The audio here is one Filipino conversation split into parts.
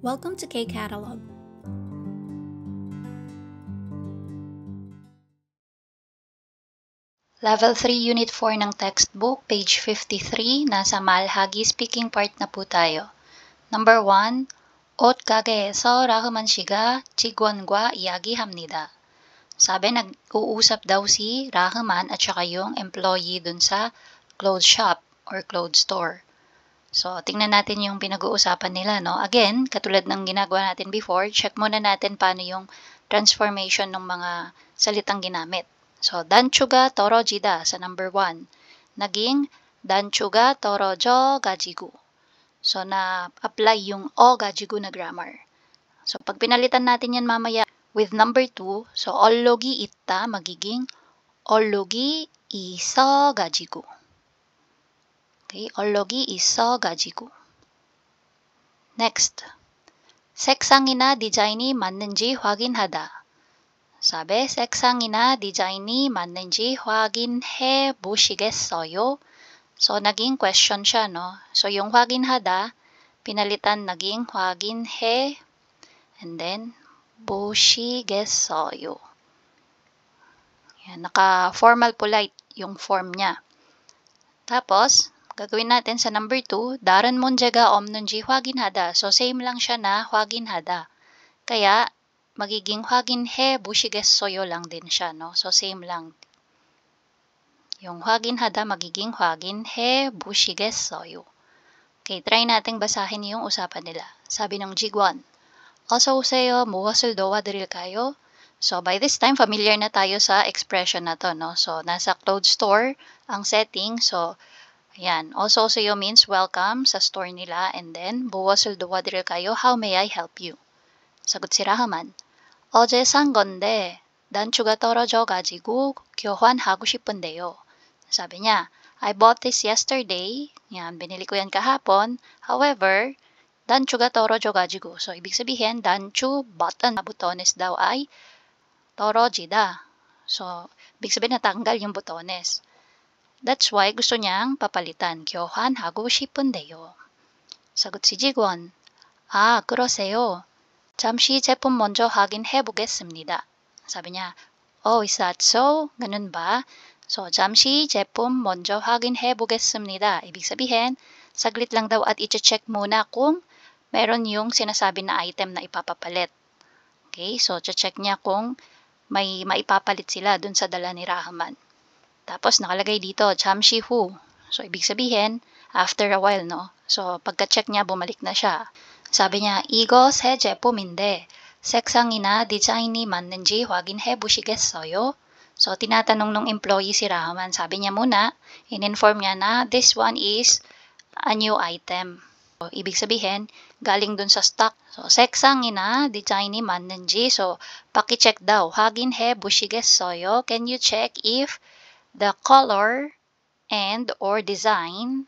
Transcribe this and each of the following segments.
Welcome to K-Catalog. Level 3, Unit 4 ng textbook, page 53, nasa 말하기 speaking part na po tayo. Number 1, 옷 가게에서 라흐만 씨가 직원과 이야기합니다. Sabi, nag-uusap daw si Rahman at saka yung employee dun sa clothes shop or clothes store. So, tingnan natin yung pinag-uusapan nila, no? Again, katulad ng ginagawa natin before, check muna natin paano yung transformation ng mga salitang ginamit. So, 단추가 떨어지다 sa number 1. Naging 단추가 떨어져 가지고. So, na-apply yung 가지고 na grammar. So, pag pinalitan natin yan mamaya with number 2, so 얼룩이 있다 magiging 얼룩이 있어 가지고. Okay, 얼룩이 있어 가지고. Next. 색상이나 디자인이 맞는지 확인하다. 사be, 색상이나 디자인이 맞는지 확인해 보시겠어요? So, naging question siya, no? So, yung 확인하다, pinalitan naging 확인해, and then, 보시겠어요. Yan, naka-formal polite yung form niya. Tapos, gagawin natin sa number 2, 다른 문제가 없는지 확인하다. So, same lang siya na 확인하다. Kaya, magiging 확인해 보시겠어요 lang din siya, no? So, same lang. Yung 확인하다 magiging 확인해 보시겠어요. Okay, try nating basahin yung usapan nila. Sabi ng Jigwon, 어서 오세요. 무엇을 도와드릴까요? So, by this time, familiar na tayo sa expression na to, no? So, nasa clothes store ang setting. So, ayan. 어서 오세요 means welcome sa store nila. And then, 무엇을 도와드릴까요? How may I help you? 사gut si Rahman, 어제 산 건데 단추가 떨어져 가지고 교환하고 싶은데요. Sabi niya, I bought this yesterday. Yan, binili ko yan kahapon. However, 단추가 떨어져 가지고. So, ibig sabihin, 단추, button na butones daw ay 떨어지다. So, ibig sabihin natanggal yung butones. That's why gusto niyang papalitan. 교환하고 싶은데요. 사gut si Jigwon, 아, 그러세요. 잠시 제품 먼저 확인해 보겠습니다. Sabi niya, oh, is that so? Ganun ba? So, 잠시 제품 먼저 확인해 보겠습니다. Ibig sabihin, saglit lang daw at i-check muna kung meron yung sinasabi na item na ipapapalit. Okay, so check niya kung may maipapalit sila dun sa dala ni Rahman. Tapos nakalagay dito, 잠시 후. So, ibig sabihin, after a while, no? So, pagka-check niya, bumalik na siya. 사비 niya, 이거 새 제품인데 색상이나 디자인이 맞는지 확인해 보시겠어요? So, tinatanong nung employee si Rahman. Sabi niya muna, in-inform niya na this one is a new item. So, ibig sabihin, galing dun sa stock. So, 색상이나 디자인이 맞는지. So, paki-check daw. 확인해 보시겠어요? Can you check if the color and or design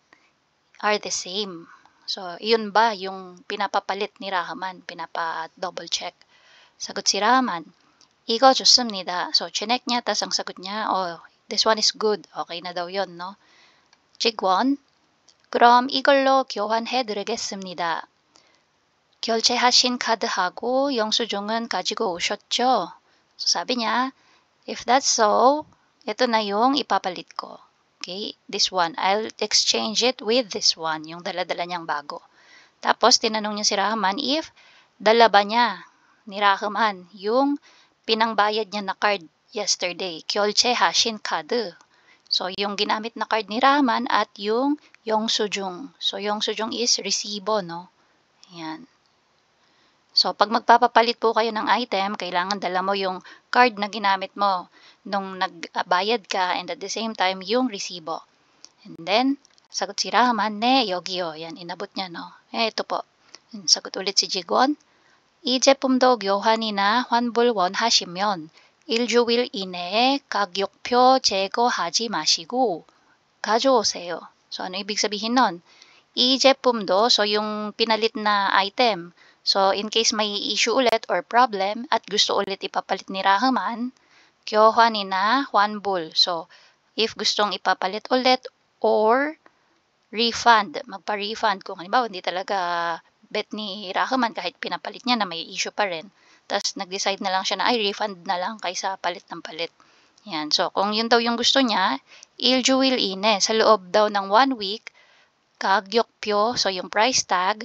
are the same? So, yun ba yung pinapapalit ni Rahman? Pinapa-double check. Sagot si Rahman, 이거 좋습니다. So, chinek niya, tas ang sagot niya, oh, this one is good. Okay na daw yun, no? Jigwon, 그럼 이걸로 교환해 드리겠습니다. 결제하신 카드하고 영수증은 가지고 오셨죠? So, sabi niya, if that's so, ito na yung ipapalit ko. Okay, this one. I'll exchange it with this one, yung dala-dala niyang bago. Tapos, tinanong niya si Rahman if dala ba niya ni Rahman yung pinangbayad niya na card yesterday. 결제하신 카드. So, yung ginamit na card ni Rahman at yung 영수증. So, 영수증 is resibo, no? Ayan. So, pag magpapapalit po kayo ng item, kailangan dala mo yung card na ginamit mo nung nagbayad ka and at the same time yung resibo. And then, sagot si Rahman, 네, 여기요. Yan, inabot niya, no? Ito po. 사got ulit si Jigwon. 이 제품도 교환이나 환불 원하시면 일주일 이내에 가격표 제거하지 마시고 가져오세요. So, ano ibig sabihin nun? 이 제품도, so yung pinalit na item. So, in case may issue ulit or problem at gusto ulit ipapalit ni Rahman, 교환이나 환불. So, if gustong ipapalit ulit or refund, magpa-refund kung halimbawa hindi talaga bet ni Rahman kahit pinapalit niya na may issue pa rin. Tapos nag-decide na lang siya na ay refund na lang kaysa palit ng palit. Yan. So kung yun daw yung gusto niya, iljuil ine sa loob daw ng 1 week, kagyokpyo, so yung price tag,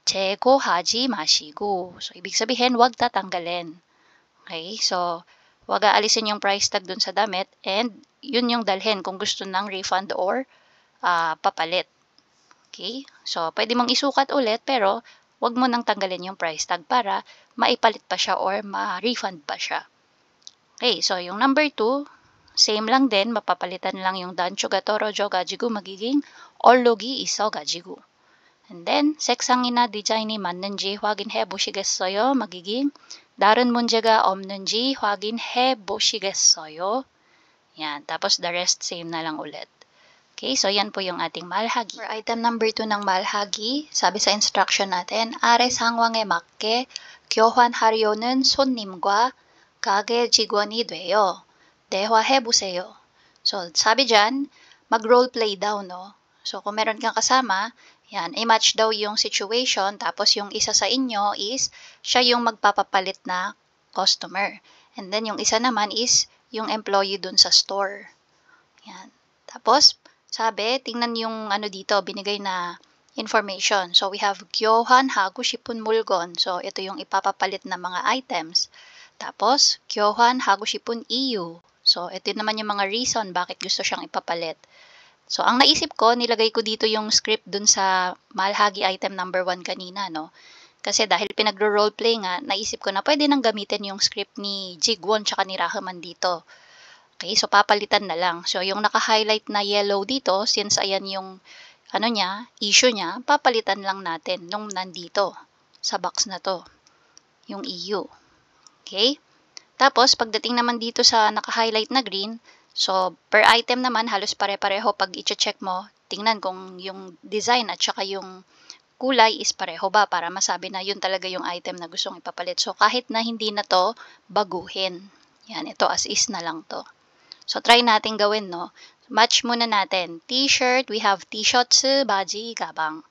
제거하지 마시고. So ibig sabihin, wag tatanggalin. Okay? So wag aalisin yung price tag dun sa damit and yun yung dalhin kung gusto ng refund or papalit. Okay? So, pwede mong isukat ulit pero wag mo nang tanggalin yung price tag para maipalit pa siya or ma-refund pa siya. Okay, so yung number 2, same lang din, mapapalitan lang yung danchuga torojo gajigu magiging 얼룩이 있어 가지고. And then, 색상이나 디자인이 맞는지 확인해 보시겠어요? magiging 다른 문제가 없는지 확인해 보시겠어요? Yan, tapos the rest same na lang ulit. Okay, so yan po yung ating 말하기. For item number 2 ng 말하기, sabi sa instruction natin, 아래 상황에 맞게 교환하려는 손님과 가게 직원이 되어 대화해보세요. So, sabi dyan, mag-roleplay daw, no? So, kung meron kang kasama, yan, i-match daw yung situation, tapos yung isa sa inyo is, siya yung magpapapalit na customer. And then, yung isa naman is, yung employee dun sa store. Yan. Tapos, sabi, tingnan yung ano dito, binigay na information. So, we have 교환하고 싶은 물건. So, ito yung ipapapalit na mga items. Tapos, 교환하고 싶은 이유. So, ito naman yung mga reason bakit gusto siyang ipapalit. So, ang naisip ko, nilagay ko dito yung script dun sa 말하기 item number 1 kanina, no? Kasi dahil pinagro-roleplay nga, naisip ko na pwede nang gamitin yung script ni Jigwon tsaka ni Rahman dito. Okay, so papalitan na lang. So, yung naka-highlight na yellow dito, since ayan yung ano niya, issue niya, papalitan lang natin nung nandito sa box na to, yung EU. Okay? Tapos, pagdating naman dito sa naka-highlight na green, so per item naman, halos pare-pareho pag i-check mo, tingnan kung yung design at saka yung kulay is pareho ba para masabi na yun talaga yung item na gustong ipapalit. So, kahit na hindi na to, baguhin. Yan, ito as is na lang to. So, try natin gawin, no? Match muna natin. T-shirt, we have t-shirts, baji, gabang.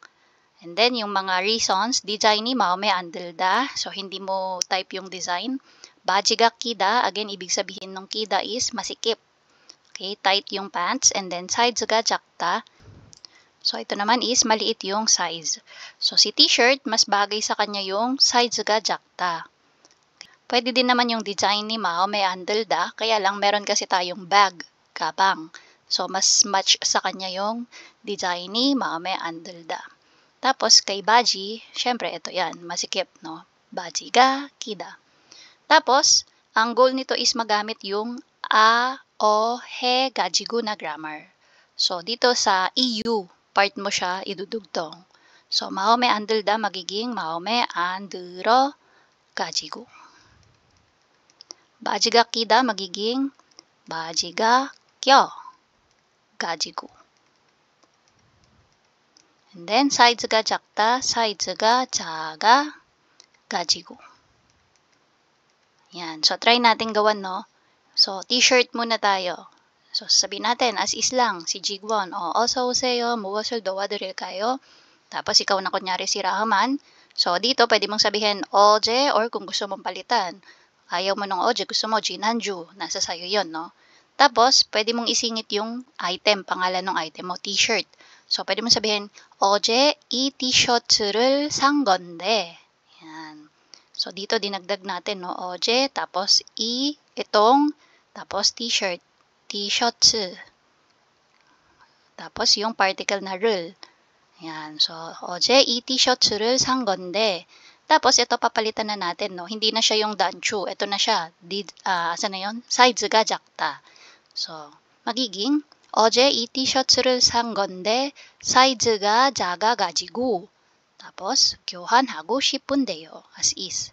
And then, yung mga reasons, design ni maome 안 들다. So, hindi mo type yung design. Bajiga kida, again, ibig sabihin ng kida is masikip. Okay, tight yung pants. And then, size가 작다. So, ito naman is maliit yung size. So, si t-shirt, mas bagay sa kanya yung size가 작다. Pwede din naman yung design ni maome 안 들다. Kaya lang, meron kasi tayong bag, gabang. So, mas match sa kanya yung design ni maome 안 들다. Tapos, kay baji, syempre, ito yan, masikip, no? Bajiga kida. Tapos, ang goal nito is magamit yung a, o, he, gajigu na grammar. So, dito sa EU, part mo siya idudugtong. So, maome 안 들다 magiging maome 안 들어 가지고. 바지가 끼다 magiging 바지가 껴 가지고. And then, 사이즈가 작다, 사이즈가 작아 가지고. Yan. So, try natin gawan, no? So, t-shirt muna tayo. So, sabihin natin, as is lang, si Jigwon, 어서 오세요, 무엇을 도와드릴까요? Tapos, ikaw na kunyari si Rahman. So, dito, pwede mong sabihin, 어제, or kung gusto mong palitan. Ayaw mo ng 어제, gusto mo, 지난주. Nasa sayo yon, no? Tapos, pwede mong isingit yung item, pangalan ng item mo, t-shirt. So, pwede mong sabihin, 어제 이 티셔츠를 산 건데. Yan. So, dito dinagdag natin, no? 어제, tapos itong, tapos t-shirt. T-shirts. Tapos, yung particle na 를. Yan. So, 어제 이 티셔츠를 산 건데. Tapos, ito papalitan na natin, no? Hindi na siya yung danchu. Ito na siya. Asa na yun? 사이즈가 작다. So, magiging, 어제 이 티셔츠를 산 건데 사이즈가 작아가지고. tapos 교환하고 싶은데요. As is.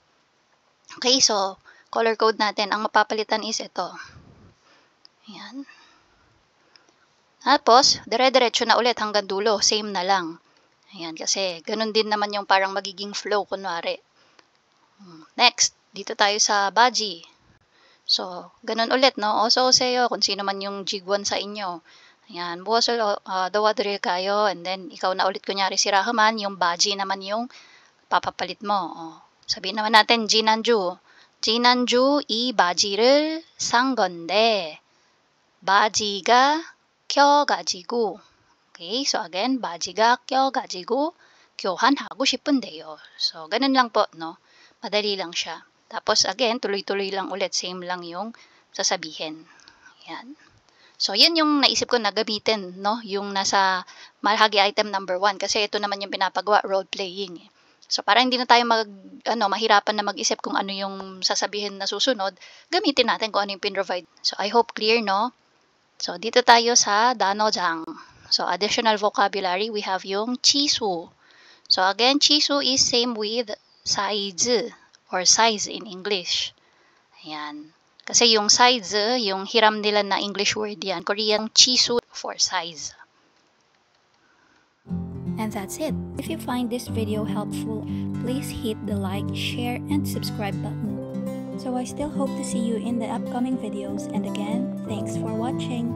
Okay, so color code natin. Ang mapapalitan is ito. Ayan. Tapos, dire-diretso na ulit hanggang dulo. Same na lang. Ayan, kasi ganun din naman yung parang magiging flow, kunwari. Next, dito tayo sa baji. So, ganun ulit, no? 어서 오세요, kung sino man yung Jigwon sa inyo. Ayan, 무엇을 도와드릴까요? And then, ikaw na ulit kunyari si Rahman, yung baji naman yung papapalit mo. Sabihin naman natin, 지난주. 지난주 이 바지를 산 건데 바지가 껴가지고. Okay, so again, 바지가 껴가지고 교환하고 싶은데요. So, ganun lang po, no? Madali lang siya. Tapos, again, tuloy-tuloy lang ulit. Same lang yung sasabihin. Yan. So, yan yung naisip ko na gamitin, no? Yung nasa malahagi item number 1. Kasi ito naman yung pinapagawa, role-playing. So, para hindi na tayo mahirapan na mag-isip kung ano yung sasabihin na susunod, gamitin natin kung ano yung pin-provide. So, I hope clear, no? So, dito tayo sa 단어장. So, additional vocabulary, we have yung 치수. So, again, 치수 is same with size or size in English. Ayan. Kasi yung size, yung hiram nila na English word yan. Korean 치수 for size. And that's it. If you find this video helpful, please hit the like, share, and subscribe button. So I still hope to see you in the upcoming videos, and again, thanks for watching.